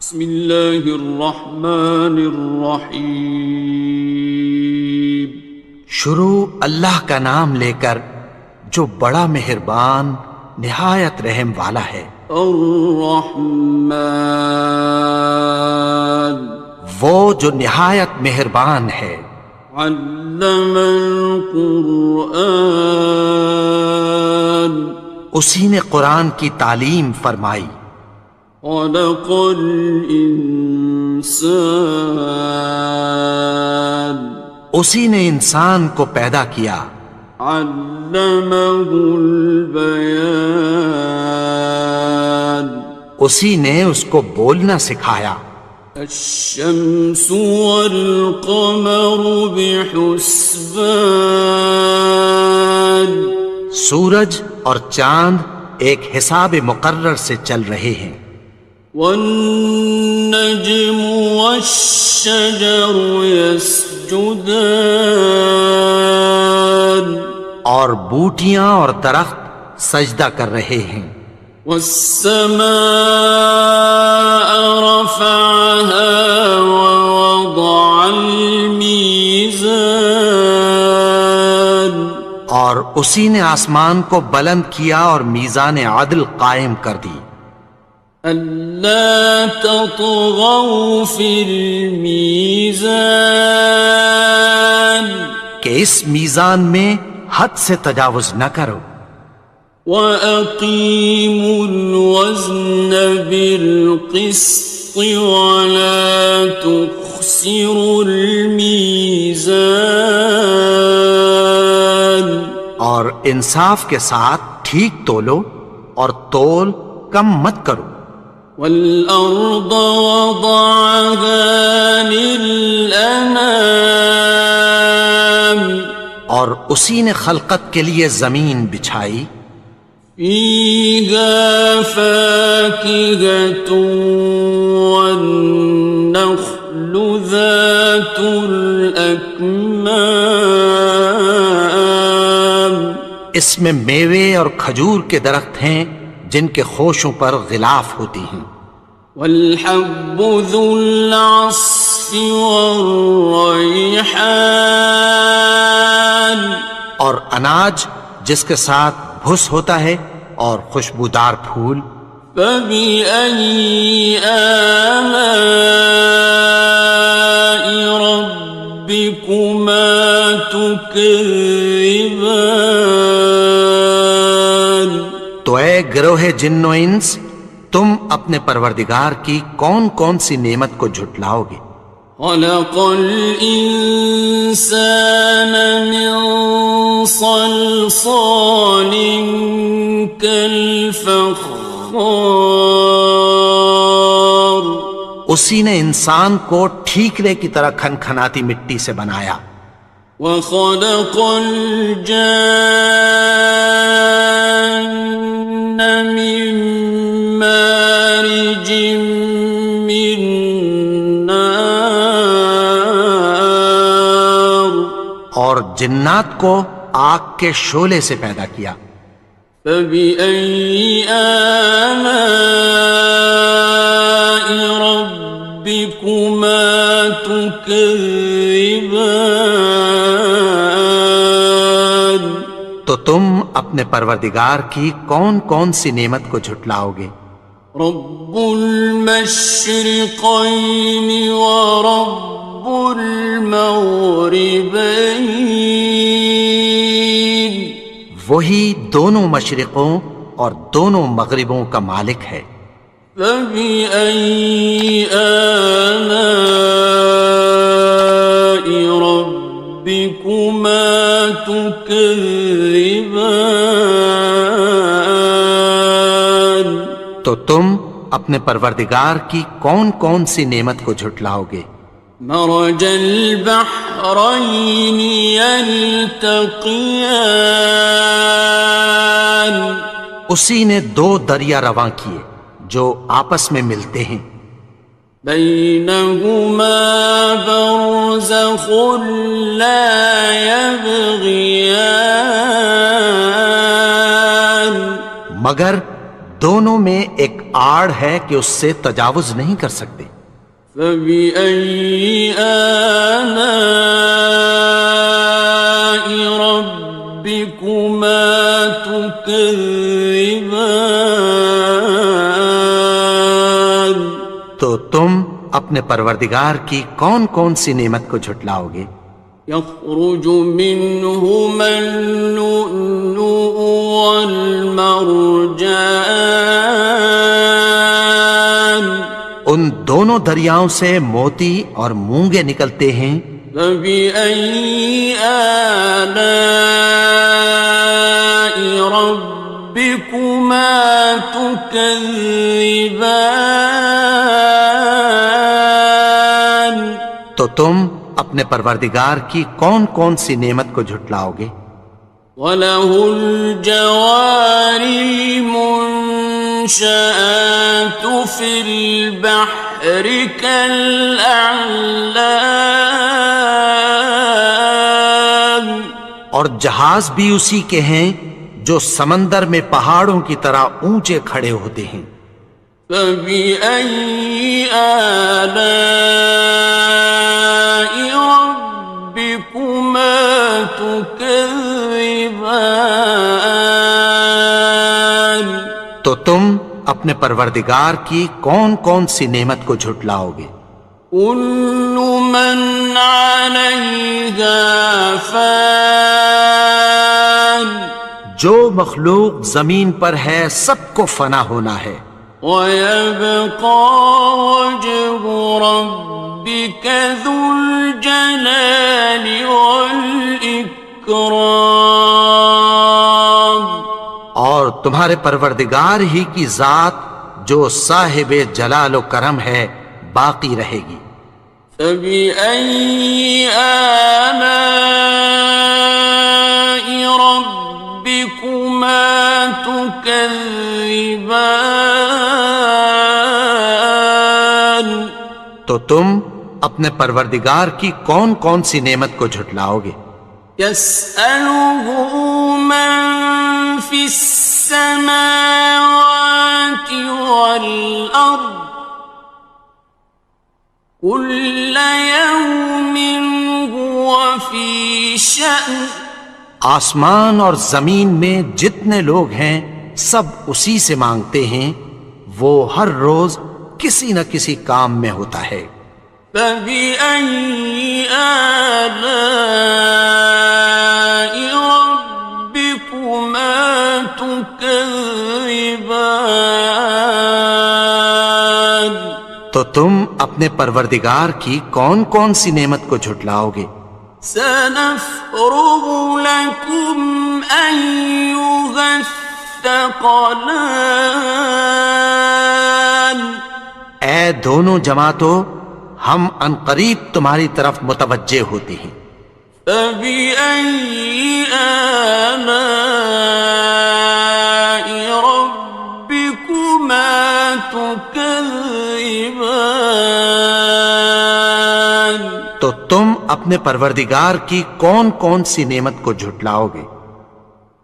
بسم اللہ الرحمن الرحیم۔ شروع اللہ کا نام لے کر جو بڑا مہربان نہایت رحم والا ہے۔ الرحمن، وہ جو نہایت مہربان ہے۔ علم القرآن، اسی نے قرآن کی تعلیم فرمائی۔ خلق الانسان، اسی نے انسان کو پیدا کیا۔ علمہ البیان، اسی نے اس کو بولنا سکھایا۔ الشمس والقمر بحسبان، سورج اور چاند ایک حساب مقرر سے چل رہے ہیں۔ والنجم والشجر يسجدان، اور بوٹیاں اور درخت سجدہ کر رہے ہیں۔ والسماء رفعها ووضع الميزان، اور اسی نے آسمان کو بلند کیا اور میزان عدل قائم کر دی۔ ألا تطغوا في الميزان، کہ اس میزان میں حد سے تجاوز نہ کرو۔ وَأَقِيمُوا الْوَزْنَ بِالْقِسْطِ وَلَا تُخْسِرُوا الْمِيزَانَ، اور انصاف کے ساتھ ٹھیک تولو اور تول کم مت کرو۔ وَالْأَرْضَ وَضَعَهَا لِلْأَنَامِ، اور اسی نے خلقت کے لیے زمین بچھائی۔ فِيهَا فَاكِهَةٌ وَالنَّخْلُ ذَاتُ الْأَكْمَامِ، اس میں میوے اور کھجور کے درخت ہیں جن کے خوشوں پر غلاف ہوتی ہیں۔ وَالْحَبُّ ذُو الْعَصْفِ وَالرَّيْحَانِ، اور اناج جس کے ساتھ بھس ہوتا ہے اور خوشبودار پھول۔ فَبِأَيِّ آلَاءِ رَبِّكُمَا تُكَذِّبَانِ، تو اے گروہ جن و انس، تم اپنے پروردگار کی کون کون سی نعمت کو جھٹلاؤ گے؟ خَلَقَ الْإِنسَانَ مِنْ صَلْصَالٍ كَالْفَخَّارِ، اسی نے انسان کو ٹھیکرے کی طرح کھنکھناتی مٹی سے بنایا۔ وَخَلَقَ الْجَانَّ مِن مَّارِجٍ مِّن نَّارٍ، اور جنات کو آگ کے شعلے سے پیدا کیا۔ فَبِأَيِّ آلَاءِ رَبِّكُمَا تُكَذِّبَانِ، تو تم اپنے پروردگار کی کون کون سی نعمت کو جھٹلاؤ گے؟ رب المشرقین ورب المغربین، وہی دونوں مشرقوں اور دونوں مغربوں کا مالک ہے۔ فَبِأَيِّ آلَاءِ رَبِّكُمَا تُكَذِّبَانِ، تو تم اپنے پروردگار کی کون کون سی نعمت کو جھٹلاؤ گے؟ مرج البحرین یلتقیان، اسی نے دو دریا رواں کیے جو آپس میں ملتے ہیں۔ بینہما برزخ لا یبغیان، مگر دونوں میں ایک آڑ ہے کہ اس سے تجاوز نہیں کر سکتے۔ فبأي آلاء ربكما تكذبان؟ تو تم اپنے پروردگار کی کون کون سی نعمت کو جھٹلاؤ گے؟ يخرج منهما اللؤلؤ والمرجان، ان دونوں دریاؤں سے موتی اور مونگے نکلتے ہیں۔ فبأي آلاء ربكما تكذبان؟ تو تم اپنے پروردگار کی کون کون سی نعمت کو جھٹلاؤ گے؟ وَلَهُ الْجَوَارِ الْمُنشَآتُ فِي الْبَحْرِ كَالْأَعْلَامِ، اور جہاز بھی اسی کے ہیں جو سمندر میں پہاڑوں کی طرح اونچے کھڑے ہوتے ہیں۔ فَبِأَيِّ آلَاءِ رَبِّكُمَا تُكَذِّبَانِ؟ تو تم اپنے پروردگار کی کون کون سی نعمت کو جھٹلاؤ گے؟ كُلُّ مَنْ عَلَيْهَا فَانٍ، جو مخلوق زمین پر ہے سب کو فنا ہونا ہے۔ وَيَبْقَى وَجْهُ رَبِّكَ ذُو الْجَلَالِ وَالْإِكْرَامِ، اور تمہارے پروردگار ہی کی ذات جو صاحب جلال و کرم ہے باقی رہے گی۔ فَبِأَيِّ آلَاءِ رَبِّكُمَا تُكَذِّبَانِ؟ تو تم اپنے پروردگار کی کون کون سی نعمت کو جھٹلاؤ گے؟ يَسْأَلُهُ مَن فِي السَّمَاوَاتِ وَالْأَرْضِ كُلَّ يَوْمٍ هُوَ فِي شَأْنٍ، آسمان اور زمین میں جتنے لوگ ہیں سب اسی سے مانگتے ہیں، وہ ہر روز کسی نہ کسی کام میں ہوتا ہے۔ فَبِأَيِّ آلَاءِ رَبِّكُمَا تُكَذِّبَانِ؟ تو تم اپنے پروردگار کی کون کون سی نعمت کو جھٹلاؤ گے؟ سَنَفْرُغُ لَكُمْ أَيُّهَ الثَّقَلَانِ، اے دونوں جماعتوں، ہم عنقریب تمہاری طرف متوجہ ہوتے ہیں۔ فَبِأَيِّ آلَاءِ رَبِّكُمَا تُكَذِّبَانِ؟ تو تم اپنے پروردگار کی کون کون سی نعمت کو جھٹلاؤ گے؟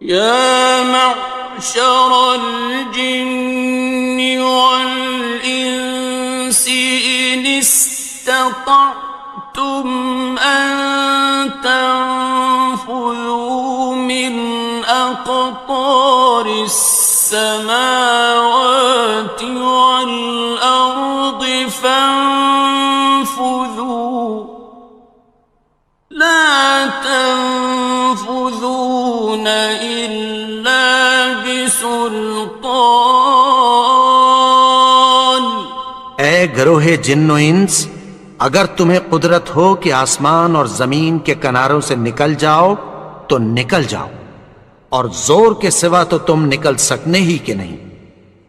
يَا مَعْشَرَ الْجِنِّ وَالْإِنسِ إِنِ اسْتَطَعْتُمْ أَن تَنفُذُوا مِنْ أَقْطَارِ السَّمَاوَاتِ وَالْأَرْضِ فَانفُذُوا، لَا تَنفُذُونَ إِلَّا بِسُلْطَانٍ۔ اے گروہ جن و انس، اگر تمہیں قدرت ہو کہ آسمان اور زمین کے کناروں سے نکل جاؤ تو نکل جاؤ، اور زور کے سوا تو تم نکل سکنے ہی کہ نہیں۔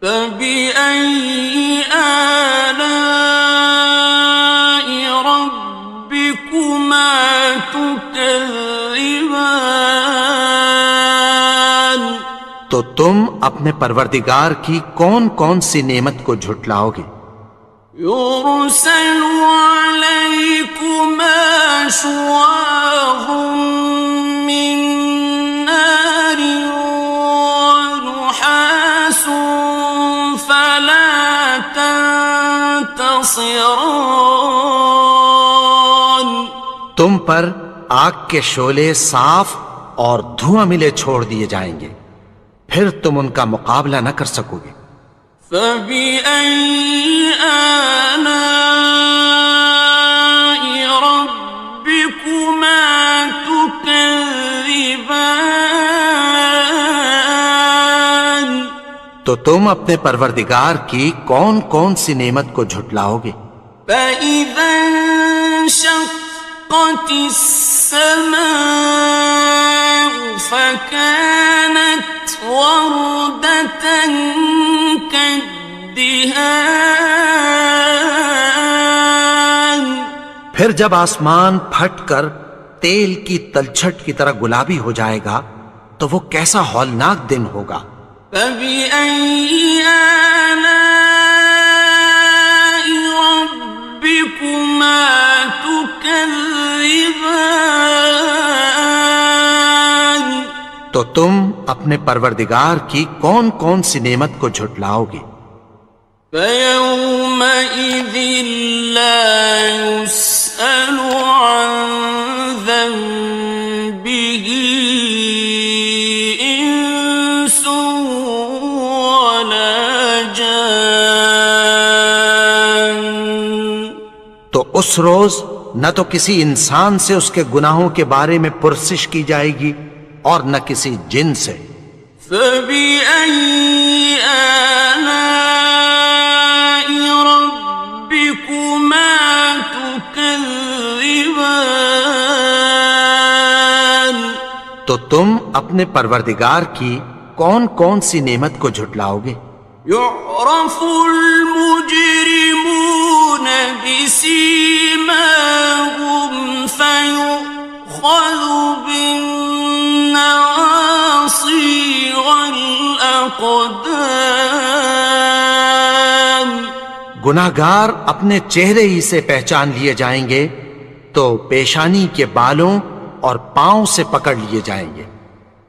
فَبِأَيِّ آلَاءِ رَبِّكُمَا تُكَذِّبَانِ؟ تو تم اپنے پروردگار کی کون کون سی نعمت کو جھٹلاؤ گے؟ يُرْسَلُ عَلَيْكُمَا شُوَاظٌ مِّن نَّارٍ وَنُحَاسٌ خاصران. تم پر آگ کے شعلے صاف اور دھواں ملے چھوڑ دیے جائیں گے، پھر تم ان کا مقابلہ نہ کر سکو گے۔ فبأي آلاء ربكما تكذبان. تو تم اپنے پروردگار کی کون کون سی نعمت کو جھٹلاؤ گے؟ فإذا انشقت السماء فكانت وردة كالدهان. پھر جب آسمان پھٹ کر تیل کی تلچھٹ کی طرح گلابی ہو جائے گا تو وہ کیسا ہولناک دن ہوگا۔ فبأي آلاء ربكما تكذبان. تو تم اپنے پروردگار کی کون کون سی نعمت کو جھٹلاؤ گے؟ فيومئذ لا يسأل عن ذنبه إنس ولا جان. تو اس روز نہ تو کسی انسان سے اس کے گناہوں کے بارے میں پرسش کی جائے گی اور نہ کسی جن سے۔ فبأي آلاء ربكما تكذبان. تو تم اپنے پروردگار کی کون کون سی نعمت کو جھٹلاؤ گے؟ يعرف المجرمون بسيماهم فيؤخذ بالنواصي والأقدام. گناہگار اپنے چہرے ہی سے پہچان لیے جائیں گے تو پیشانی کے بالوں اور پاؤں سے پکڑ لیے جائیں گے۔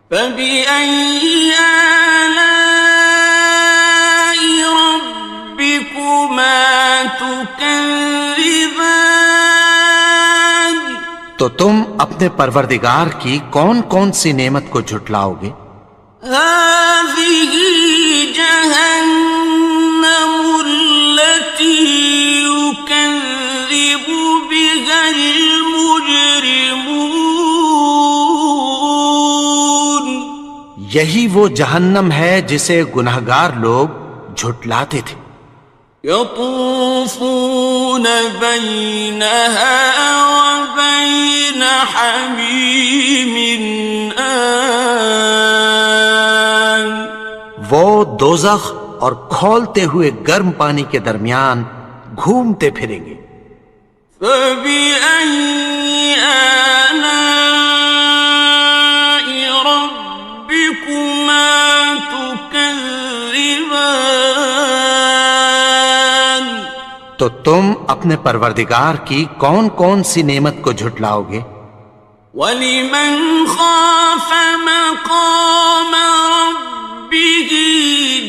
فبأي آلاء ربكما تكذبان. تو تم اپنے پروردگار کی کون کون سی نعمت کو جھٹلاؤ گے؟ هذه جهنم التي يكذب بها المجرمون. یہی وہ جہنم ہے جسے گناہگار لوگ جھٹلاتے تھے۔ يطوفون بينها وبين حميم آن. وہ دوزخ اور کھولتے ہوئے گرم پانی کے درمیان گھومتے پھریں گے۔ فبأي آلاء ربكما تكذبان. تو تم اپنے پروردگار کی کون کون سی نعمت کو جھٹلاؤ گے؟ وَلِمَنْ خَافَ مَقَامَ رَبِّهِ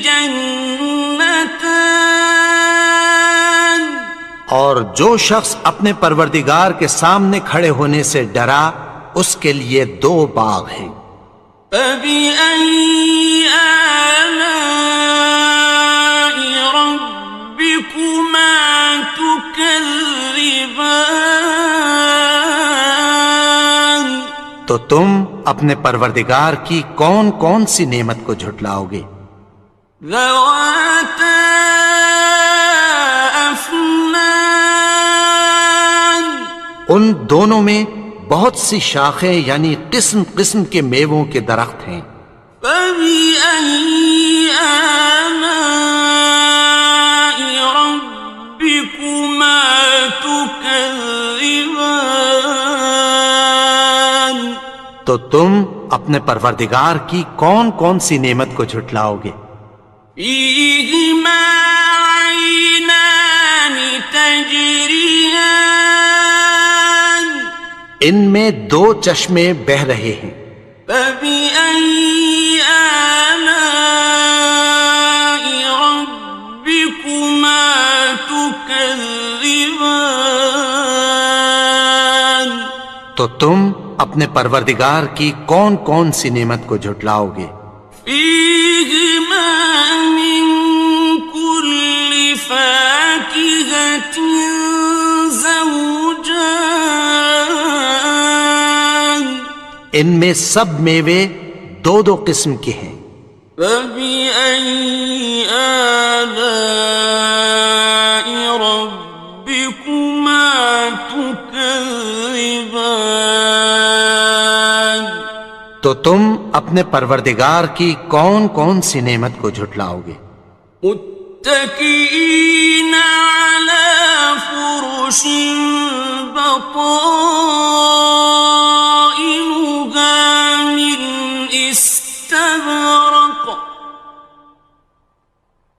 جَنَّتَانِ. اور جو شخص اپنے پروردگار کے سامنے کھڑے ہونے سے ڈرا اس کے لیے دو باغ ہیں۔ فَبِأَيِّ آلَاءِ رَبِّكُمَا تُكَذِّبَانِ. تو تم اپنے پروردگار کی کون کون سی نعمت کو جھٹلاؤ گے؟ ذَوَاتَا أَفْنَانٍ. ان دونوں میں بہت سی شاخیں یعنی قسم قسم کے میووں کے درخت ہیں۔ فَبِأَيِّ آلَاءِ رَبِّكُمَا تُكَذِّبَانِ. تو تم اپنے پروردگار کی کون کون سی نعمت کو جھٹلاؤ گے؟ فِيهِمَا عَيْنَانِ تَجْرِيَانِ. ان میں دو چشمے بہہ رہے ہیں۔ فَبِأَيِّ آلَاءِ رَبِّكُمَا تُكَذِّبَانِ. تكذبان تو تم اپنے پروردگار کی کون کون سی نعمت کو جھٹلاؤ گے؟ فيهما من كل فاكهة زوجان ان میں سب میوے دو دو قسم کے ہیں۔ فبأي آلاء ربكما تكذبان تو تم اپنے پروردگار کی کون کون سی نعمت کو جھٹلاؤ گے؟ متكئين على فرش بطائنها من استبرق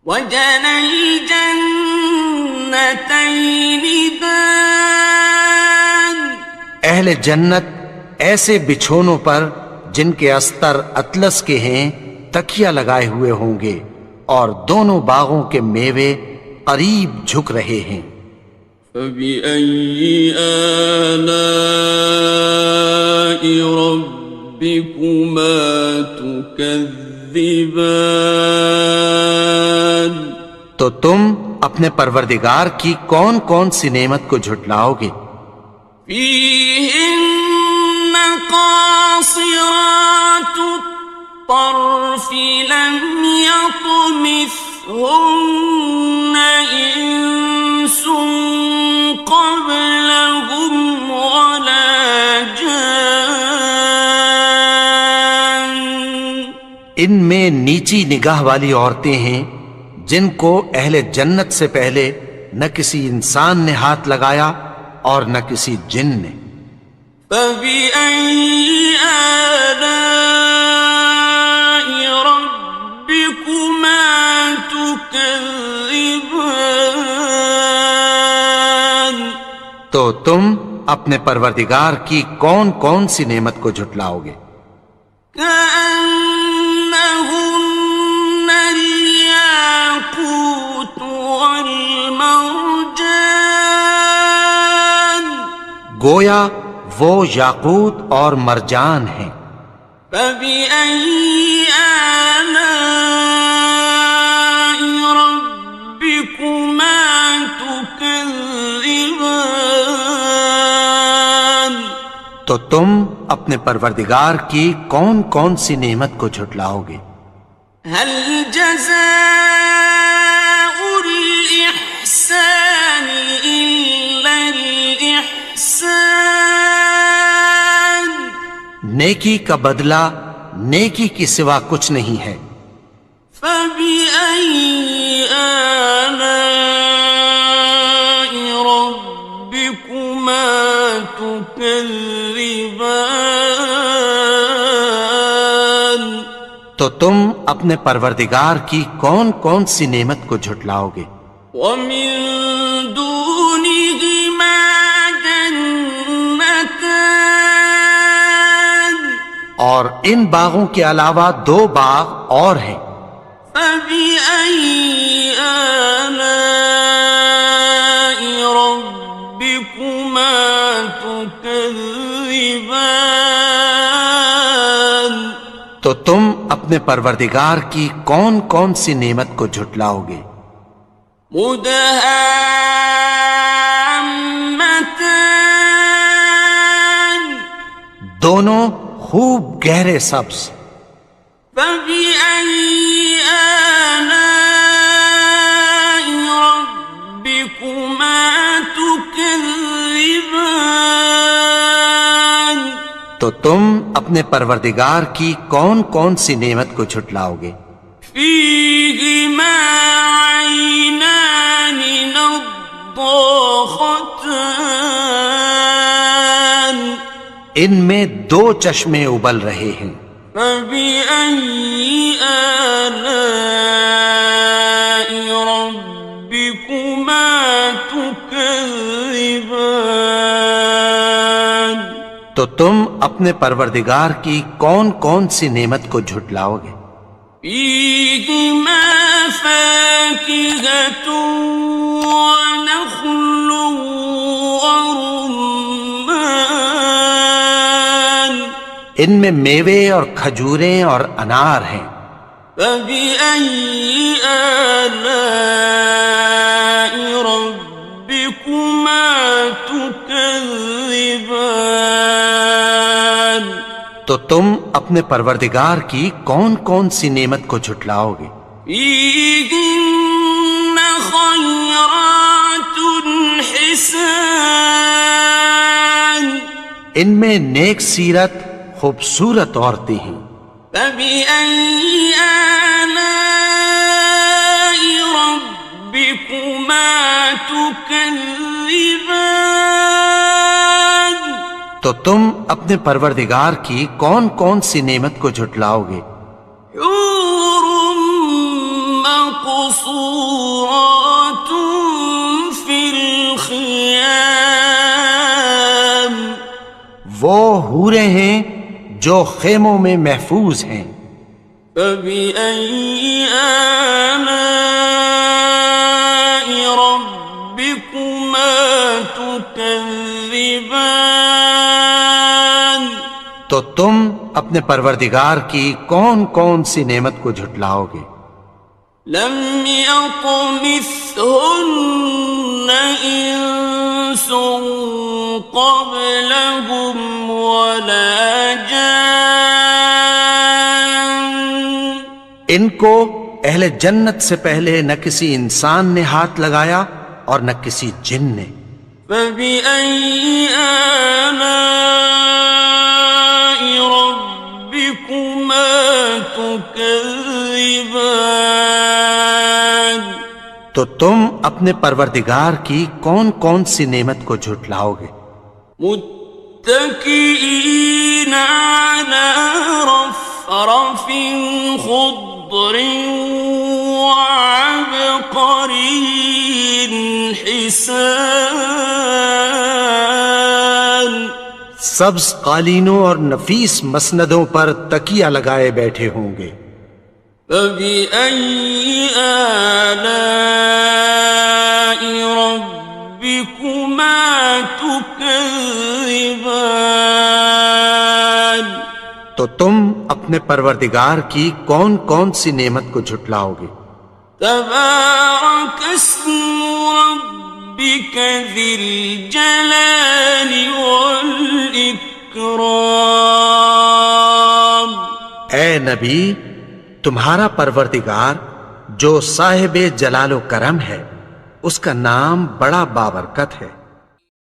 وجنى الجنتين دان اہل جنت ایسے بچھونوں پر جن کے استر اطلس کے ہیں تکیہ لگائے ہوئے ہوں گے اور دونوں باغوں کے میوے قریب جھک رہے ہیں۔ فبأي آلاء ربكما تكذبان تو تم اپنے پروردگار کی کون کون سی نعمت کو جھٹلاؤ گے؟ فيهن قاصرات الطرف لم يطمثهن إنس قبلهم ولا جان ان میں نیچی نگاہ والی عورتیں ہیں جن کو اہل جنت سے پہلے نہ کسی انسان نے ہاتھ لگایا اور نہ کسی جن نے۔ فبأي آلاء ربكما تكذبان تو تم اپنے پروردگار کی کون کون سی نعمت کو جھٹلاؤ گے؟ كأنهن الياقوت والمرجان گویا وہ یاقوت اور مرجان ہیں۔ فبأي آلاء ربكما تكذبان تو تم اپنے پروردگار کی کون کون سی نعمت کو جھٹلاؤ گے؟ هل جزاء الإحسان إلا الإحسان نیکی کا بدلہ نیکی کی سوا کچھ نہیں ہے۔ فبأي آلاء ربكما تكذبان تو تم اپنے پروردگار کی کون کون سی نعمت کو جھٹلاؤ گے؟ ومن دونهما جنتان اور ان باغوں کے علاوہ دو باغ اور ہیں۔ فبأي آلاء ربكما تكذبان تو تم اپنے پروردگار کی کون کون سی نعمت کو جھٹلاؤ گے؟ مدهامتان دونوں خوب گہرے سبز۔ فبأي آلاء ربكما تكذبان تو تم اپنے پروردگار کی کون کون سی نعمت کو جھٹلاؤ گے؟ فيهما عينان نضاختان ان میں دو چشمے ابل رہے ہیں۔ فبأي آلاء ربكما تكذبان تو تم اپنے پروردگار کی کون کون سی نعمت کو جھٹلاؤ گے؟ فيهما فاكهة ونخل ورمان ان میں میوے اور کھجوریں اور انار ہیں. فبأي آلاء ربكما تكذبان تو تم اپنے پروردگار کی کون کون سی نعمت کو جھٹلاؤ گے؟ فيهن خيرات حسان ان میں نیک سیرت خوبصورت عورتیں ہیں. فبأي آلاء ربكما تكذبان تو تم اپنے پروردگار کی کون کون سی نعمت کو جھٹلاؤ گے؟ حور مقصورات في الخيام وہ حوریں ہیں جو خیموں میں محفوظ ہیں. فبأي آلاء ربكما تكذبان تو تم اپنے پروردگار کی کون کون سی نعمت کو جھٹلاؤ گے؟ لم يطمثهن إنس قبلهم ولا جان ان کو اہل جنت سے پہلے نہ کسی انسان نے ہاتھ لگایا اور نہ کسی جن نے. فبأي آلاء ربكما تكذبان تو تم اپنے پروردگار کی کون کون سی نعمت کو جھٹلاؤ گے؟ متكئين على رفرف خضر وعبقري حسان سبز قالینوں اور نفیس مسندوں پر تکیہ لگائے بیٹھے ہوں گے. فبأي آلاء ربكما تكذبان تو تم اپنے پروردگار کی کون کون سی نعمت کو جھٹلاؤ گے؟ تبارك اسم ربك ذي الجلال والإكرام اے نبی، تمہارا پروردگار جو صاحب جلال و کرم ہے، اس کا نام بڑا بابرکت ہے.